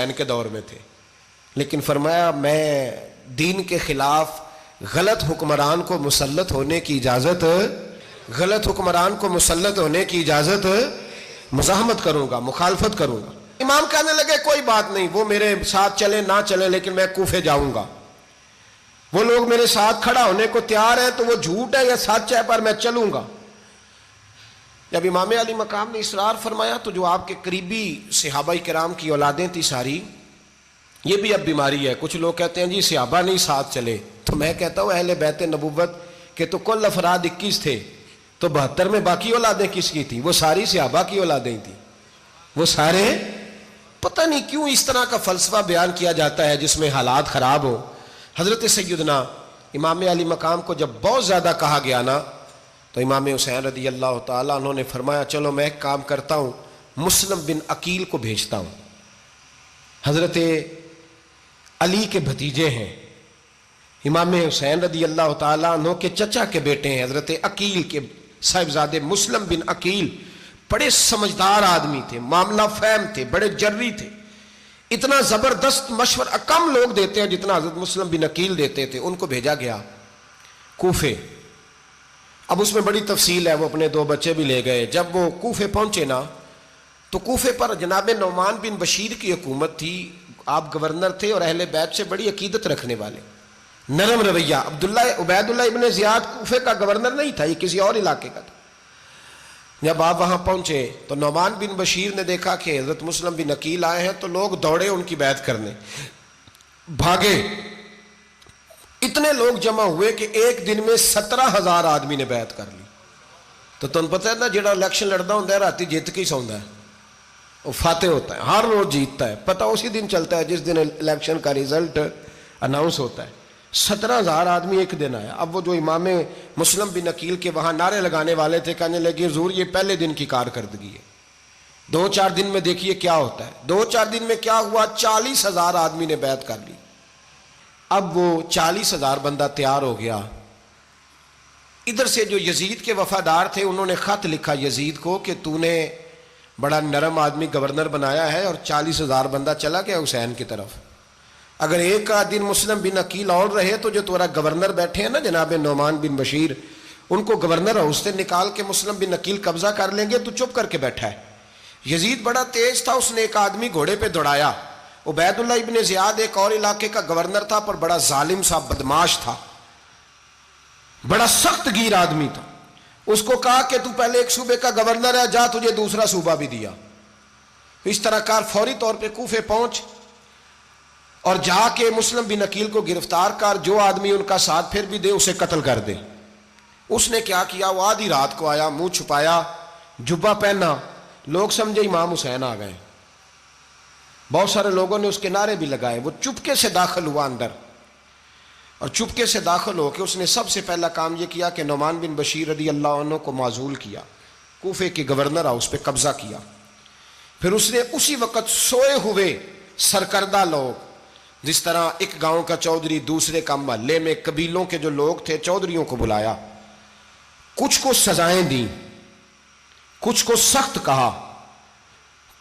حسین کے دور میں تھے، لیکن فرمایا میں دین کے خلاف غلط حکمران کو مسلط ہونے کی اجازت مزاحمت کروں گا، مخالفت کروں گا۔ امام کہنے لگے کوئی بات نہیں، وہ میرے ساتھ چلے نہ چلے لیکن میں کوفے جاؤں گا، وہ لوگ میرے ساتھ کھڑا ہونے کو تیار ہے تو وہ جھوٹ ہے یا سچ ہے پر میں چلوں گا۔ جب امام علی مقام نے اصرار فرمایا تو جو آپ کے قریبی صحابہ کرام کی اولادیں تھی ساری، یہ بھی اب بیماری ہے، کچھ لوگ کہتے ہیں جی صحابہ نہیں ساتھ چلے، تو میں کہتا ہوں اہل بیت نبوت کے تو کل افراد 21 تھے، تو 72 میں باقی اولادیں کس کی تھیں؟ وہ ساری صحابہ کی اولادیں تھیں، وہ سارے، پتہ نہیں کیوں اس طرح کا فلسفہ بیان کیا جاتا ہے جس میں حالات خراب ہو۔ حضرت سیدنا امام علی مقام کو جب بہت زیادہ کہا گیا نا تو امام حسین رضی اللہ تعالیٰ انہوں نے فرمایا چلو میں ایک کام کرتا ہوں، مسلم بن عقیل کو بھیجتا ہوں، حضرت علی کے بھتیجے ہیں، امام حسین رضی اللہ تعالیٰ عنہ کے چچا کے بیٹے ہیں، حضرت عقیل کے صاحبزادے مسلم بن عقیل بڑے سمجھدار آدمی تھے، معاملہ فہم تھے، بڑے جری تھے، اتنا زبردست مشورہ کم لوگ دیتے ہیں جتنا حضرت مسلم بن عقیل دیتے تھے۔ ان کو بھیجا گیا کوفے۔ اب اس میں بڑی تفصیل ہے، وہ اپنے 2 بچے بھی لے گئے۔ جب وہ کوفے پہنچے نا تو کوفے پر جناب نعمان بن بشیر کی حکومت تھی، آپ گورنر تھے اور اہل بیت سے بڑی عقیدت رکھنے والے، نرم رویہ۔ عبید اللہ ابن زیاد کوفے کا گورنر نہیں تھا، یہ کسی اور علاقے کا تھا۔ جب آپ وہاں پہنچے تو نعمان بن بشیر نے دیکھا کہ حضرت مسلم بن عقیل آئے ہیں تو لوگ دوڑے ان کی بیعت کرنے، بھاگے، اتنے لوگ جمع ہوئے کہ ایک دن میں 17,000 آدمی نے بیعت کر لی۔ تو تم پتہ ہے نا جڑا الیکشن لڑتا ہوں راتی جیت کے ہی سوندا ہے، وہ فاتح ہوتا ہے، ہر روز جیتتا ہے، پتہ اسی دن چلتا ہے جس دن الیکشن کا ریزلٹ اناؤنس ہوتا ہے۔ 17,000 آدمی ایک دن آیا۔ اب وہ جو امام مسلم بن عقیل کے وہاں نعرے لگانے والے تھے کہنے لگے حضور یہ پہلے دن کی کارکردگی ہے، 2-4 دن میں دیکھیے کیا ہوتا ہے۔ 2-4 دن میں کیا ہوا؟ 40,000 آدمی نے بیعت کر لی۔ اب وہ 40,000 بندہ تیار ہو گیا۔ ادھر سے جو یزید کے وفادار تھے انہوں نے خط لکھا یزید کو کہ تو نے بڑا نرم آدمی گورنر بنایا ہے اور 40,000 بندہ چلا گیا حسین کی طرف، اگر ایک دن مسلم بن عقیل اور رہے تو جو تمہارا گورنر بیٹھے ہیں نا جناب نعمان بن بشیر، ان کو گورنر ہاؤس سے نکال کے مسلم بن عقیل قبضہ کر لیں گے، تو چپ کر کے بیٹھا ہے۔ یزید بڑا تیز تھا، اس نے ایک آدمی گھوڑے پہ دوڑایا۔ عبید اللہ ابن زیاد ایک اور علاقے کا گورنر تھا پر بڑا ظالم سا بدماش تھا، بڑا سخت گیر آدمی تھا۔ اس کو کہا کہ تو پہلے ایک صوبے کا گورنر ہے، جا تجھے دوسرا صوبہ بھی دیا، اس طرح کار فوری طور پہ کوفے پہنچ اور جا کے مسلم بن عقیل کو گرفتار کر، جو آدمی ان کا ساتھ پھر بھی دے اسے قتل کر دے۔ اس نے کیا کیا؟ وہ آدھی رات کو آیا، منہ چھپایا، جبہ پہنا، لوگ سمجھے امام حسین آ گئے۔ بہت سارے لوگوں نے اس کے نعرے بھی لگائے۔ وہ چپکے سے داخل ہوا اندر، اور چپکے سے داخل ہو کے اس نے سب سے پہلا کام یہ کیا کہ نعمان بن بشیر رضی اللہ عنہ کو معزول کیا، کوفے کے گورنر ہاؤس پہ قبضہ کیا۔ پھر اس نے اسی وقت سوئے ہوئے سرکردہ لوگ، جس طرح ایک گاؤں کا چودھری دوسرے کا محلے میں قبیلوں کے جو لوگ تھے چودھریوں کو بلایا، کچھ کو سزائیں دیں، کچھ کو سخت کہا،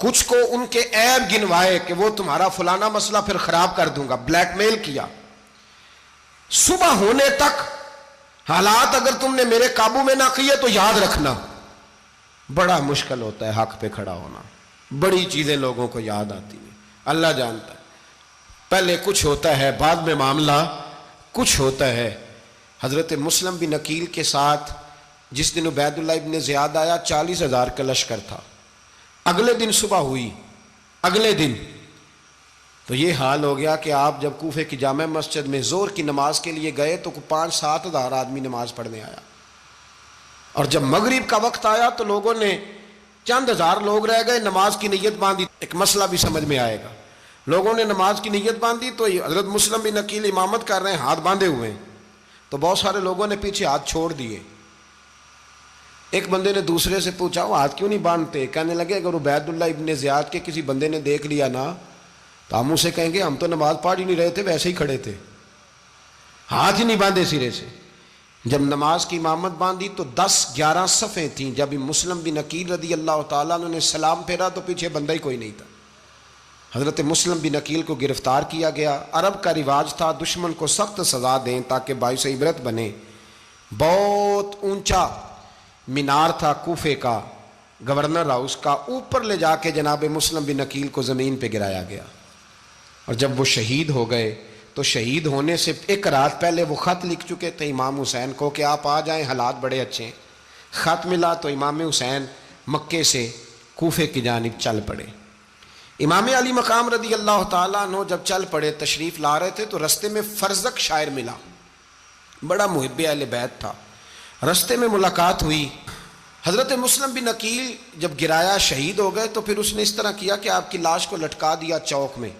کچھ کو ان کے عیب گنوائے کہ وہ تمہارا فلانا مسئلہ پھر خراب کر دوں گا، بلیک میل کیا۔ صبح ہونے تک حالات اگر تم نے میرے قابو میں نہ کیے تو یاد رکھنا بڑا مشکل ہوتا ہے حق پہ کھڑا ہونا، بڑی چیزیں لوگوں کو یاد آتی ہیں، اللہ جانتا ہے، پہلے کچھ ہوتا ہے بعد میں معاملہ کچھ ہوتا ہے۔ حضرت مسلم بن عقیل کے ساتھ جس دن عبید اللہ ابن زیاد آیا 40,000 کا لشکر تھا۔ اگلے دن صبح ہوئی، اگلے دن تو یہ حال ہو گیا کہ آپ جب کوفے کی جامع مسجد میں زور کی نماز کے لیے گئے تو 5-7 ہزار آدمی نماز پڑھنے آیا، اور جب مغرب کا وقت آیا تو لوگوں نے چند ہزار لوگ رہ گئے، نماز کی نیت باندھی۔ ایک مسئلہ بھی سمجھ میں آئے گا، لوگوں نے نماز کی نیت باندھی تو حضرت مسلم بن عقیل امامت کر رہے ہیں، ہاتھ باندھے ہوئے ہیں، تو بہت سارے لوگوں نے پیچھے ہاتھ چھوڑ دیے۔ ایک بندے نے دوسرے سے پوچھا وہ ہاتھ کیوں نہیں باندھتے؟ کہنے لگے اگر عبید اللہ ابن زیاد کے کسی بندے نے دیکھ لیا نا تو ہم اسے کہیں گے ہم تو نماز پڑھ ہی نہیں رہے تھے، ویسے ہی کھڑے تھے، ہاتھ ہی نہیں باندھے سرے سے۔ جب نماز کی امامت باندھی تو 10-11 صفیں تھیں۔ جب مسلم بن عقیل رضی اللہ تعالیٰ عنہ نے سلام پھیرا تو پیچھے بندہ ہی کوئی نہیں تھا، حضرت مسلم بن عقیل کو گرفتار کیا گیا۔ عرب کا رواج تھا دشمن کو سخت سزا دیں تاکہ باعث عبرت بنے۔ بہت اونچا مینار تھا کوفے کا، گورنر ہاؤس کا، اوپر لے جا کے جناب مسلم بن عقیل کو زمین پہ گرایا گیا، اور جب وہ شہید ہو گئے تو شہید ہونے سے ایک رات پہلے وہ خط لکھ چکے تھے امام حسین کو کہ آپ آ جائیں، حالات بڑے اچھے ہیں۔ خط ملا تو امام حسین مکے سے کوفے کی جانب چل پڑے۔ امام علی مقام رضی اللہ تعالیٰ عنہ جب چل پڑے، تشریف لا رہے تھے تو رستے میں فرزق شاعر ملا، بڑا محب اہل بیت تھا۔ رستے میں ملاقات ہوئی، حضرت مسلم بن عقیل جب گرایا شہید ہو گئے تو پھر اس نے اس طرح کیا کہ آپ کی لاش کو لٹکا دیا چوک میں۔